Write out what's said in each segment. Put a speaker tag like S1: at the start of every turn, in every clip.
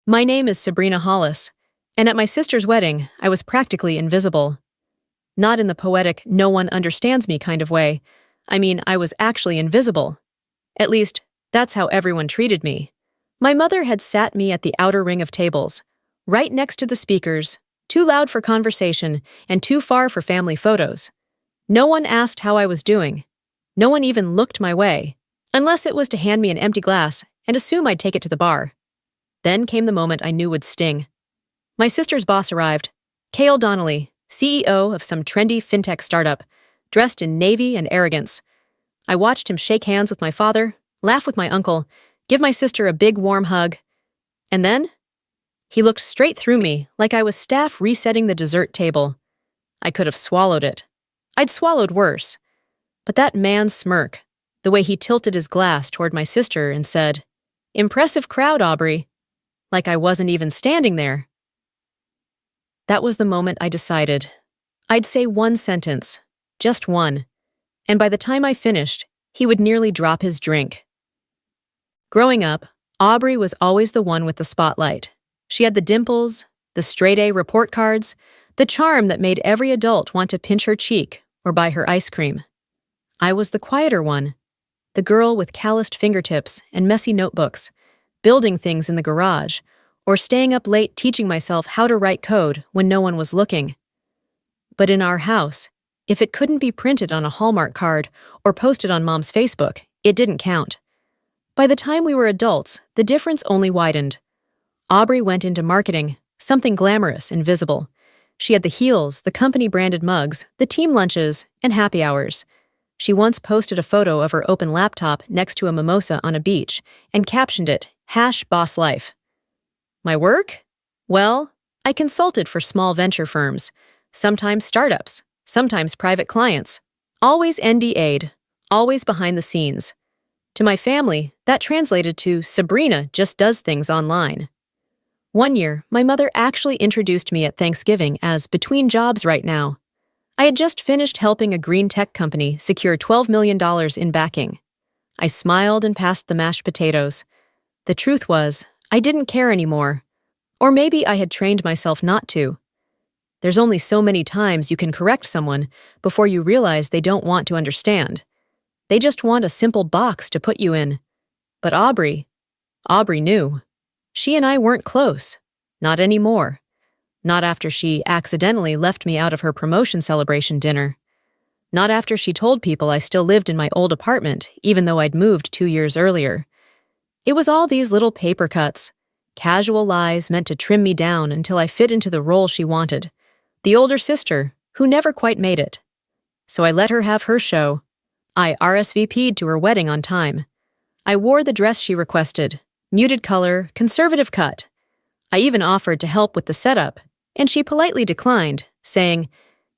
S1: My name is Sabrina Hollis, and at my sister's wedding, I was practically invisible. Not in the poetic, no one understands me kind of way. I mean, I was actually invisible. At least, that's how everyone treated me. My mother had sat me at the outer ring of tables, right next to the speakers, too loud for conversation and too far for family photos. No one asked how I was doing. No one even looked my way, unless it was to hand me an empty glass and assume I'd take it to the bar. Then came the moment I knew would sting. My sister's boss arrived, Cale Donnelly, CEO of some trendy fintech startup, dressed in navy and arrogance. I watched him shake hands with my father, laugh with my uncle, give my sister a big warm hug. And then, he looked straight through me like I was staff resetting the dessert table. I could have swallowed it. I'd swallowed worse. But that man's smirk, the way he tilted his glass toward my sister and said, "Impressive crowd, Aubrey," like I wasn't even standing there. That was the moment I decided. I'd say one sentence, just one, and by the time I finished, he would nearly drop his drink. Growing up, Aubrey was always the one with the spotlight. She had the dimples, the straight-A report cards, the charm that made every adult want to pinch her cheek or buy her ice cream. I was the quieter one, the girl with calloused fingertips and messy notebooks, building things in the garage, or staying up late teaching myself how to write code when no one was looking. But in our house, if it couldn't be printed on a Hallmark card or posted on Mom's Facebook, it didn't count. By the time we were adults, the difference only widened. Aubrey went into marketing, something glamorous and visible. She had the heels, the company-branded mugs, the team lunches, and happy hours. She once posted a photo of her open laptop next to a mimosa on a beach and captioned it, #BossLife. My work? Well, I consulted for small venture firms, sometimes startups, sometimes private clients, always NDA'd, always behind the scenes. To my family, that translated to Sabrina just does things online. One year, my mother actually introduced me at Thanksgiving as between jobs right now. I had just finished helping a green tech company secure $12 million in backing. I smiled and passed the mashed potatoes. The truth was, I didn't care anymore. Or maybe I had trained myself not to. There's only so many times you can correct someone before you realize they don't want to understand. They just want a simple box to put you in. But Aubrey knew. She and I weren't close. Not anymore. Not after she accidentally left me out of her promotion celebration dinner. Not after she told people I still lived in my old apartment, even though I'd moved 2 years earlier. It was all these little paper cuts, casual lies meant to trim me down until I fit into the role she wanted, the older sister who never quite made it. So I let her have her show. I RSVP'd to her wedding on time. I wore the dress she requested, muted color, conservative cut. I even offered to help with the setup, and she politely declined, saying,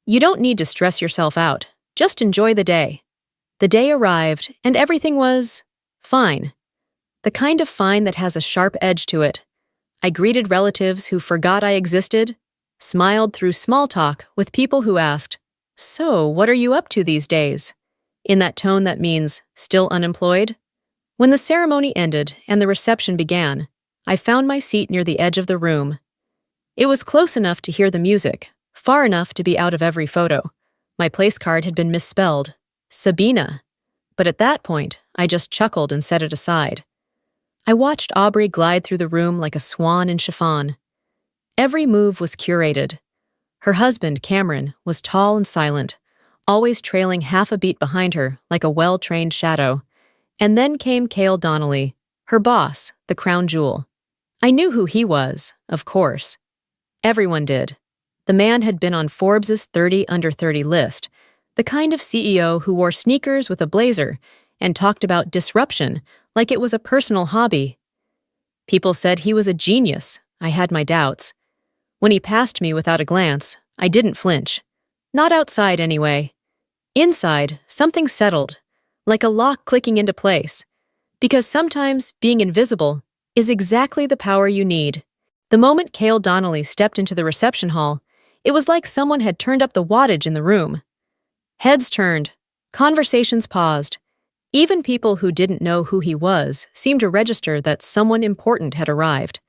S1: "You don't need to stress yourself out. Just enjoy the day." The day arrived, and everything was fine. The kind of fine that has a sharp edge to it. I greeted relatives who forgot I existed, smiled through small talk with people who asked, "So, what are you up to these days?" in that tone that means, still unemployed. When the ceremony ended and the reception began, I found my seat near the edge of the room. It was close enough to hear the music, far enough to be out of every photo. My place card had been misspelled, Sabina. But at that point, I just chuckled and set it aside. I watched Aubrey glide through the room like a swan in chiffon. Every move was curated. Her husband, Cameron, was tall and silent, always trailing half a beat behind her like a well-trained shadow. And then came Cale Donnelly, her boss, the crown jewel. I knew who he was, of course. Everyone did. The man had been on Forbes' 30 Under 30 list, the kind of CEO who wore sneakers with a blazer and talked about disruption like it was a personal hobby. People said he was a genius. I had my doubts. When he passed me without a glance, I didn't flinch. Not outside, anyway. Inside, something settled, like a lock clicking into place. Because sometimes being invisible is exactly the power you need. The moment Cale Donnelly stepped into the reception hall, it was like someone had turned up the wattage in the room. Heads turned, conversations paused. Even people who didn't know who he was seemed to register that someone important had arrived.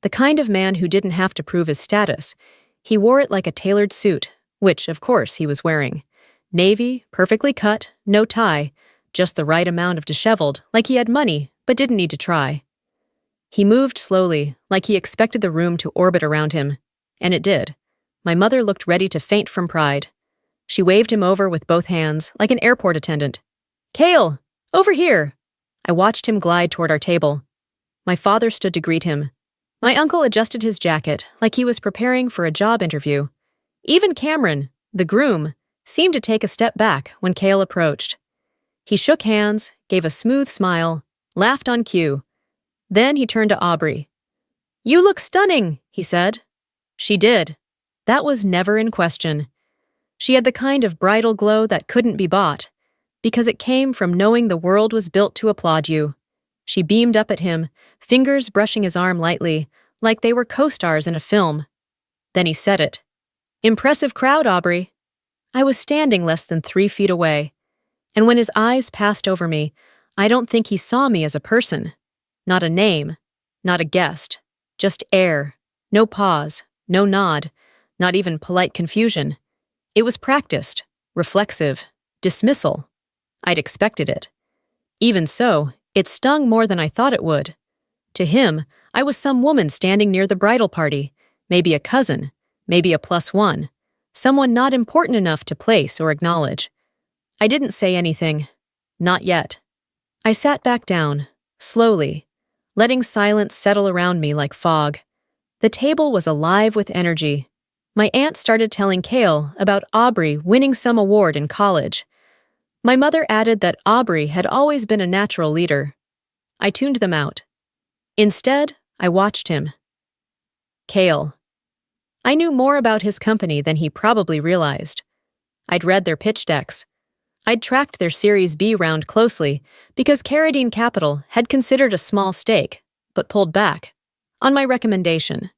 S1: The kind of man who didn't have to prove his status. He wore it like a tailored suit, which, of course, he was wearing. Navy, perfectly cut, no tie, just the right amount of disheveled, like he had money, but didn't need to try. He moved slowly, like he expected the room to orbit around him. And it did. My mother looked ready to faint from pride. She waved him over with both hands, like an airport attendant. "Cale! Over here!" I watched him glide toward our table. My father stood to greet him. My uncle adjusted his jacket, like he was preparing for a job interview. Even Cameron, the groom, seemed to take a step back when Cale approached. He shook hands, gave a smooth smile, laughed on cue. Then he turned to Aubrey. "You look stunning," he said. She did. That was never in question. She had the kind of bridal glow that couldn't be bought, because it came from knowing the world was built to applaud you. She beamed up at him, fingers brushing his arm lightly, like they were co-stars in a film. Then he said it. "Impressive crowd, Aubrey." I was standing less than 3 feet away, and when his eyes passed over me, I don't think he saw me as a person. Not a name, not a guest, just air, no pause, no nod, not even polite confusion. It was practiced, reflexive, dismissal. I'd expected it. Even so, it stung more than I thought it would. To him, I was some woman standing near the bridal party, maybe a cousin, maybe a +1, someone not important enough to place or acknowledge. I didn't say anything. Not yet. I sat back down, slowly, letting silence settle around me like fog. The table was alive with energy. My aunt started telling Cale about Aubrey winning some award in college. My mother added that Aubrey had always been a natural leader. I tuned them out. Instead, I watched him. Cale. I knew more about his company than he probably realized. I'd read their pitch decks. I'd tracked their Series B round closely because Carradine Capital had considered a small stake, but pulled back, on my recommendation.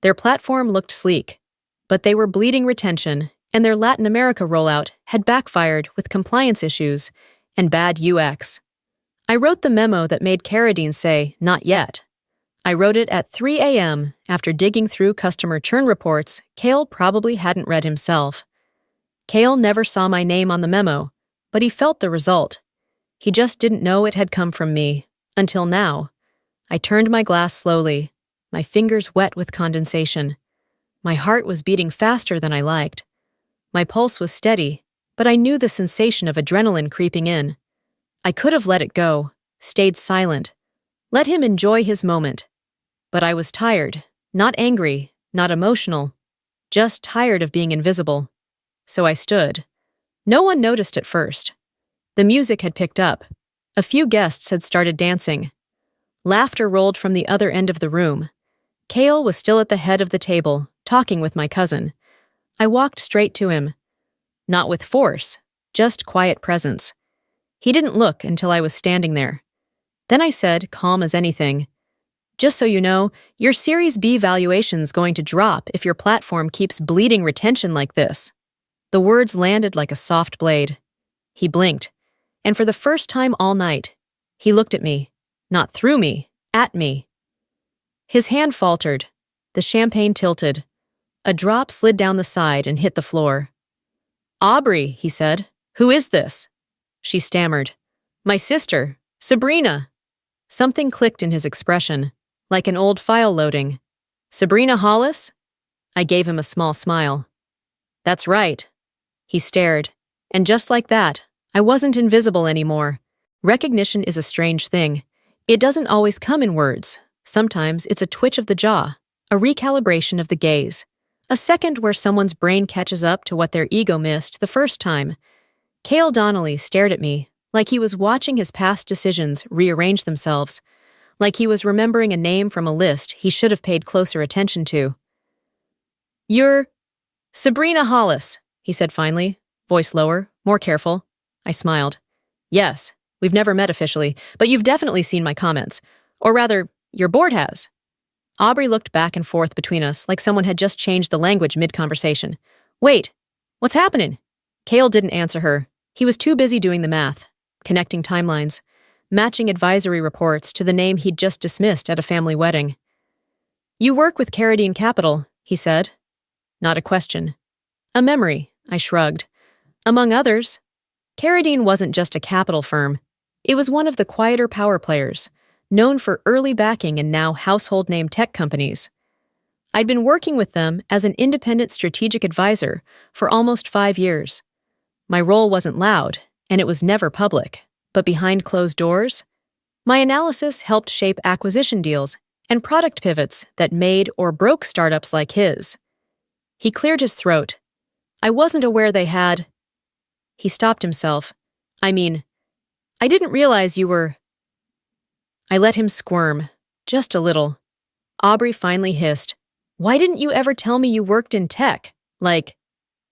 S1: Their platform looked sleek, but they were bleeding retention, and their Latin America rollout had backfired with compliance issues and bad UX. I wrote the memo that made Carradine say, "Not yet." I wrote it at 3 a.m. after digging through customer churn reports Cale probably hadn't read himself. Cale never saw my name on the memo, but he felt the result. He just didn't know it had come from me, until now. I turned my glass slowly, my fingers wet with condensation. My heart was beating faster than I liked. My pulse was steady, but I knew the sensation of adrenaline creeping in. I could have let it go, stayed silent, let him enjoy his moment. But I was tired, not angry, not emotional, just tired of being invisible. So I stood. No one noticed at first. The music had picked up. A few guests had started dancing. Laughter rolled from the other end of the room. Cale was still at the head of the table, talking with my cousin. I walked straight to him. Not with force, just quiet presence. He didn't look until I was standing there. Then I said, calm as anything, "Just so you know, your Series B valuation's going to drop if your platform keeps bleeding retention like this." The words landed like a soft blade. He blinked, and for the first time all night, he looked at me, not through me, at me. His hand faltered. The champagne tilted. A drop slid down the side and hit the floor. "Aubrey," he said. "Who is this?" She stammered. "My sister, Sabrina." Something clicked in his expression, like an old file loading. "Sabrina Hollis?" I gave him a small smile. "That's right." He stared, and just like that, I wasn't invisible anymore. Recognition is a strange thing. It doesn't always come in words. Sometimes it's a twitch of the jaw, a recalibration of the gaze, a second where someone's brain catches up to what their ego missed the first time. Cale Donnelly stared at me, like he was watching his past decisions rearrange themselves, like he was remembering a name from a list he should have paid closer attention to. "You're Sabrina Hollis," he said finally, voice lower, more careful. I smiled. "Yes, we've never met officially, but you've definitely seen my comments. Or rather, your board has." Aubrey looked back and forth between us like someone had just changed the language mid-conversation. "Wait, what's happening?" Cale didn't answer her. He was too busy doing the math, connecting timelines, matching advisory reports to the name he'd just dismissed at a family wedding. You work with Carradine Capital, he said. Not a question. A memory, I shrugged. Among others, Carradine wasn't just a capital firm. It was one of the quieter power players, known for early backing in now household name tech companies. I'd been working with them as an independent strategic advisor for almost 5 years. My role wasn't loud, and it was never public, but behind closed doors, my analysis helped shape acquisition deals and product pivots that made or broke startups like his. He cleared his throat. I wasn't aware they had. He stopped himself. I didn't realize you were. I let him squirm, just a little. Aubrey finally hissed. Why didn't you ever tell me you worked in tech? Like,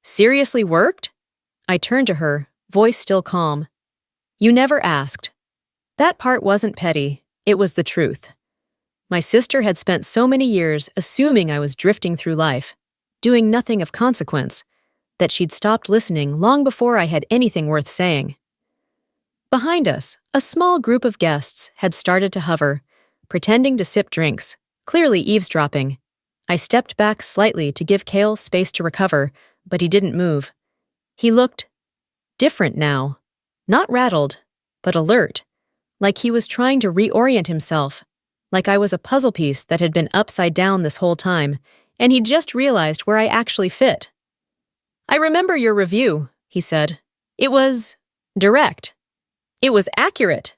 S1: seriously worked? I turned to her, voice still calm. You never asked. That part wasn't petty, it was the truth. My sister had spent so many years assuming I was drifting through life, doing nothing of consequence, that she'd stopped listening long before I had anything worth saying. Behind us, a small group of guests had started to hover, pretending to sip drinks, clearly eavesdropping. I stepped back slightly to give Cale space to recover, but he didn't move. He looked different now. Not rattled, but alert, like he was trying to reorient himself, like I was a puzzle piece that had been upside down this whole time, and he'd just realized where I actually fit. I remember your review, he said. It was direct. It was accurate.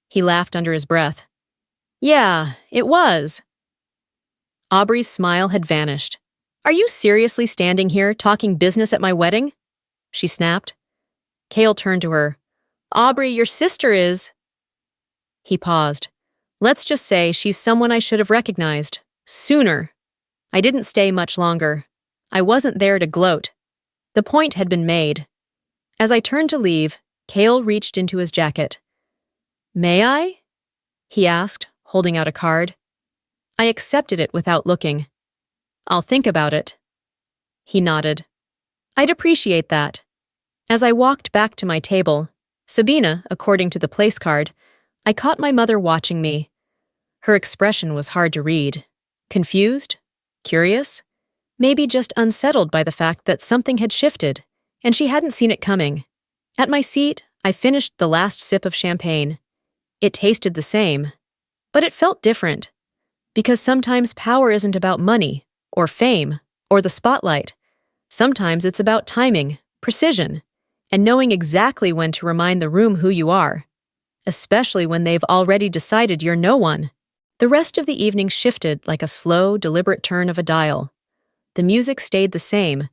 S1: He laughed under his breath. Yeah, it was. Aubrey's smile had vanished. Are you seriously standing here talking business at my wedding? She snapped. Cale turned to her. Aubrey, your sister is. He paused. Let's just say she's someone I should have recognized. Sooner. I didn't stay much longer. I wasn't there to gloat. The point had been made. As I turned to leave, Cale reached into his jacket. May I? He asked, holding out a card. I accepted it without looking. I'll think about it. He nodded. I'd appreciate that. As I walked back to my table, Sabina, according to the place card, I caught my mother watching me. Her expression was hard to read. Confused? Curious? Maybe just unsettled by the fact that something had shifted, and she hadn't seen it coming. At my seat, I finished the last sip of champagne. It tasted the same, but it felt different. Because sometimes power isn't about money, or fame, or the spotlight. Sometimes it's about timing, precision, and knowing exactly when to remind the room who you are, especially when they've already decided you're no one. The rest of the evening shifted like a slow, deliberate turn of a dial. The music stayed the same.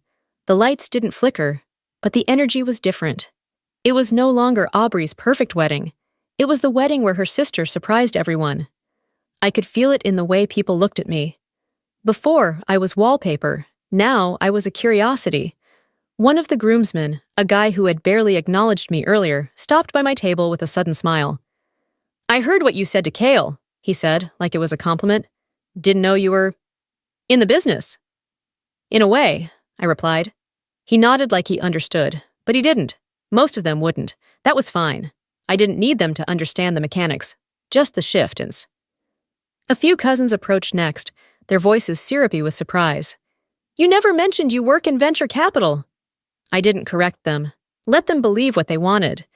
S1: The lights didn't flicker, but the energy was different. It was no longer Aubrey's perfect wedding. It was the wedding where her sister surprised everyone. I could feel it in the way people looked at me. Before, I was wallpaper. Now, I was a curiosity. One of the groomsmen, a guy who had barely acknowledged me earlier, stopped by my table with a sudden smile. I heard what you said to Cale, he said, like it was a compliment. Didn't know you were in the business. In a way, I replied. He nodded like he understood, but he didn't. Most of them wouldn't. That was fine. I didn't need them to understand the mechanics, just the shiftings. A few cousins approached next, their voices syrupy with surprise. You never mentioned you work in venture capital. I didn't correct them. Let them believe what they wanted.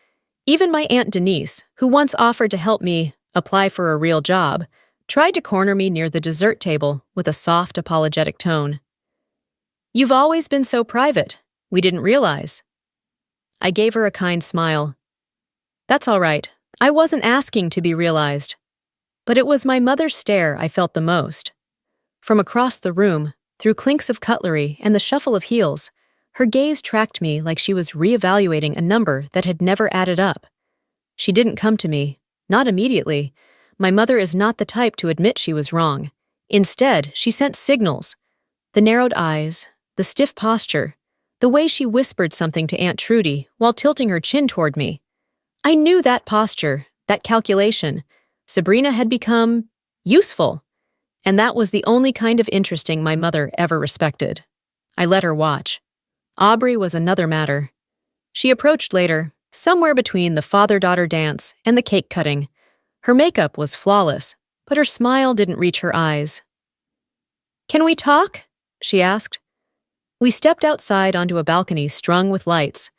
S1: Even my Aunt Denise, who once offered to help me apply for a real job, tried to corner me near the dessert table with a soft, apologetic tone. You've always been so private. We didn't realize. I gave her a kind smile. That's all right. I wasn't asking to be realized. But it was my mother's stare I felt the most. From across the room, through clinks of cutlery and the shuffle of heels, her gaze tracked me like she was reevaluating a number that had never added up. She didn't come to me, not immediately. My mother is not the type to admit she was wrong. Instead, she sent signals. The narrowed eyes, the stiff posture, the way she whispered something to Aunt Trudy while tilting her chin toward me. I knew that posture, that calculation. Sabrina had become useful, and that was the only kind of interesting my mother ever respected. I let her watch. Aubrey was another matter. She approached later, somewhere between the father-daughter dance and the cake cutting. Her makeup was flawless, but her smile didn't reach her eyes. "Can we talk?" she asked. We stepped outside onto a balcony strung with lights.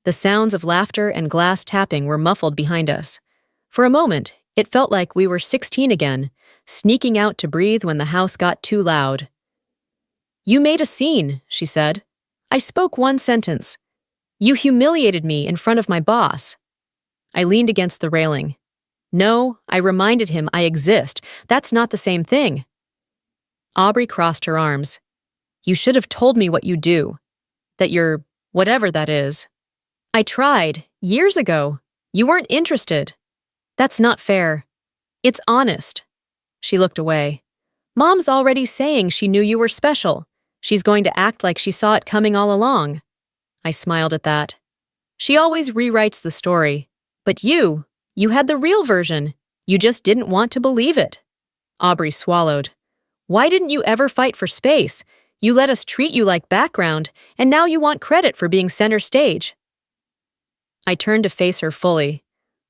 S1: The sounds of laughter and glass tapping were muffled behind us. For a moment, it felt like we were 16 again, sneaking out to breathe when the house got too loud. "You made a scene," she said. "I spoke one sentence. You humiliated me in front of my boss." I leaned against the railing. "No," I reminded him, "I exist. That's not the same thing." Aubrey crossed her arms. "You should have told me what you do. That you're whatever that is. I tried, years ago. You weren't interested. That's not fair. It's honest." She looked away. "Mom's already saying she knew you were special. She's going to act like she saw it coming all along." I smiled at that. "She always rewrites the story. But you had the real version. You just didn't want to believe it." Aubrey swallowed. "Why didn't you ever fight for space? You let us treat you like background, and now you want credit for being center stage." I turned to face her fully.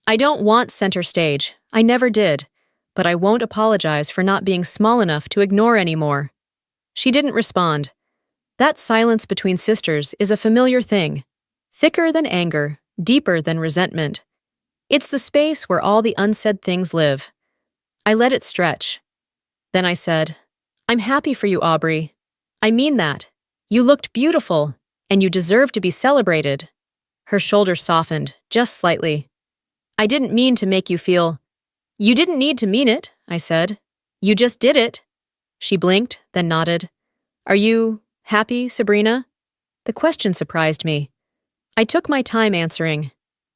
S1: "I don't want center stage. I never did. But I won't apologize for not being small enough to ignore anymore." She didn't respond. That silence between sisters is a familiar thing. Thicker than anger, deeper than resentment. It's the space where all the unsaid things live. I let it stretch. Then I said, "I'm happy for you, Aubrey. I mean that. You looked beautiful, and you deserve to be celebrated." Her shoulders softened, just slightly. "I didn't mean to make you feel—" "You didn't need to mean it," I said. "You just did it." She blinked, then nodded. "Are you happy, Sabrina?" The question surprised me. I took my time answering.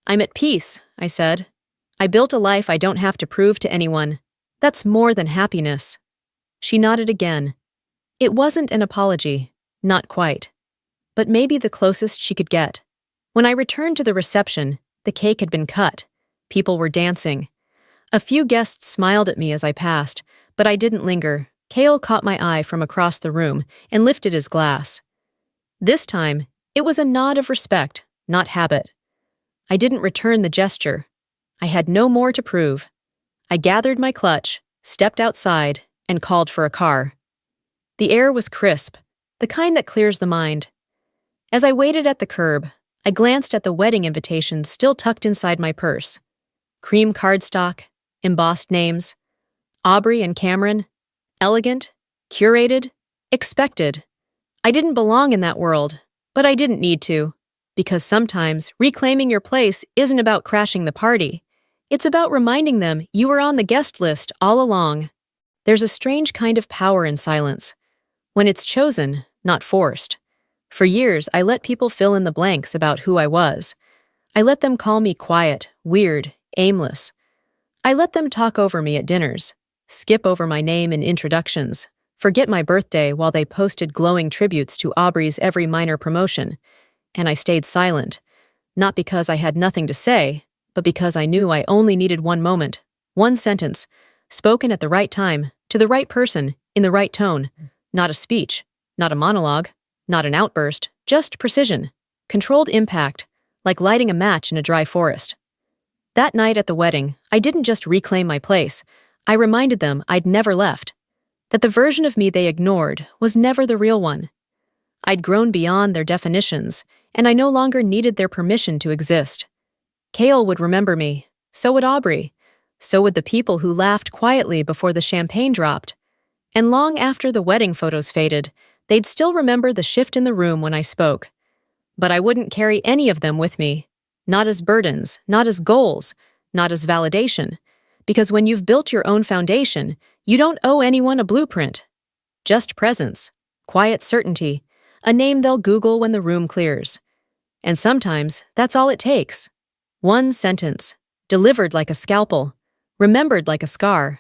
S1: "I'm at peace," I said. "I built a life I don't have to prove to anyone. That's more than happiness." She nodded again. It wasn't an apology, not quite. But maybe the closest she could get. When I returned to the reception, the cake had been cut. People were dancing. A few guests smiled at me as I passed, but I didn't linger. Cale caught my eye from across the room and lifted his glass. This time, it was a nod of respect, not habit. I didn't return the gesture. I had no more to prove. I gathered my clutch, stepped outside, and called for a car. The air was crisp, the kind that clears the mind. As I waited at the curb, I glanced at the wedding invitations still tucked inside my purse. Cream cardstock, embossed names. Aubrey and Cameron. Elegant, curated, expected. I didn't belong in that world, but I didn't need to. Because sometimes reclaiming your place isn't about crashing the party. It's about reminding them you were on the guest list all along. There's a strange kind of power in silence. When it's chosen, not forced. For years, I let people fill in the blanks about who I was. I let them call me quiet, weird, aimless. I let them talk over me at dinners, skip over my name in introductions, forget my birthday while they posted glowing tributes to Aubrey's every minor promotion. And I stayed silent, not because I had nothing to say, but because I knew I only needed one moment, one sentence, spoken at the right time, to the right person, in the right tone. Not a speech, not a monologue, not an outburst, just precision, controlled impact, like lighting a match in a dry forest. That night at the wedding, I didn't just reclaim my place, I reminded them I'd never left, that the version of me they ignored was never the real one. I'd grown beyond their definitions, and I no longer needed their permission to exist. Cale would remember me, so would Aubrey, so would the people who laughed quietly before the champagne dropped. And long after the wedding photos faded, they'd still remember the shift in the room when I spoke. But I wouldn't carry any of them with me, not as burdens, not as goals, not as validation, because when you've built your own foundation, you don't owe anyone a blueprint. Just presence, quiet certainty, a name they'll Google when the room clears. And sometimes that's all it takes. One sentence, delivered like a scalpel, remembered like a scar.